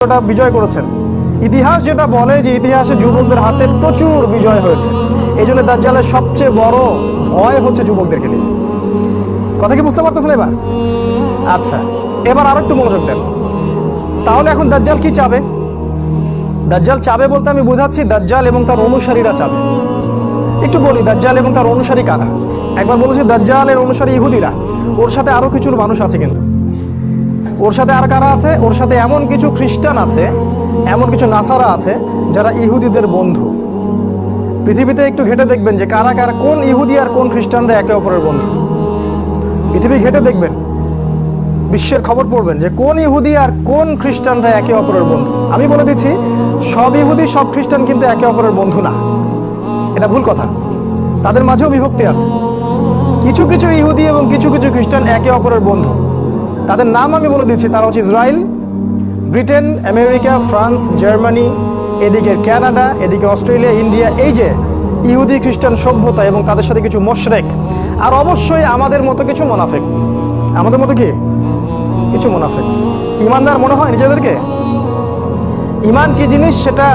ওটা বিজয় করেছেন। ইতিহাস যেটা বলে যে ইতিহাসে যুবকদের হাতে প্রচুর বিজয় হয়েছে, এই জন্য দাজ্জালের সবচেয়ে বড় ভয় হচ্ছে যুবকদেরকে নিয়ে। কথা কি বুঝতে পারতেছেন এবার? আচ্ছা, এবার আর একটু মনোযোগ দেন। তাহলে এখন দাজ্জাল কি চাবে? দাজ্জাল চাবে বলতে আমি বোঝাচ্ছি দাজ্জাল এবং তার অনুসারীরা চাবে। একটু বলি দাজ্জাল এবং তার অনুসারী কারা। একবার বলেছি দাজ্জালের অনুসারী ইহুদিরা, ওর সাথে আরো কিছু মানুষ আছে, কিন্তু ওর সাথে আর কারা আছে? ওর সাথে এমন কিছু খ্রিস্টান আছে, এমন কিছু নাসারা আছে যারা ইহুদিদের বন্ধু। পৃথিবীতে একটু ঘেটে দেখবেন যে কারা কারা, কোন ইহুদি আর কোন খ্রিস্টানরা একে অপরের বন্ধু। পৃথিবী ঘেটে দেখবেন, বিশ্বের খবর পড়বেন যে কোন ইহুদি আর কোন খ্রিস্টানরা একে অপরের বন্ধু। আমি বলে দিচ্ছি, সব ইহুদি সব খ্রিস্টান কিন্তু একে অপরের বন্ধু না, এটা ভুল কথা। তাদের মাঝেও বিভক্তি আছে। কিছু কিছু ইহুদি এবং কিছু কিছু খ্রিস্টান একে অপরের বন্ধু। তাদের নাম আমি বলে দিচ্ছি, তারা হচ্ছে Israel, Britain, America, France, Germany, এদিকে কানাডা, এদিকে অস্ট্রেলিয়া, ইন্ডিয়া। এই যে ইহুদি খ্রিস্টান সভ্যতা এবং তাদের সাথে কিছু মোশরেক, আর অবশ্যই আমাদের মতো কিছু মুনাফিক। আমাদের মতো কি কিছু মুনাফিক। ইমানদার মনে হয় নিজেদেরকে। ইমান কি জিনিস সেটা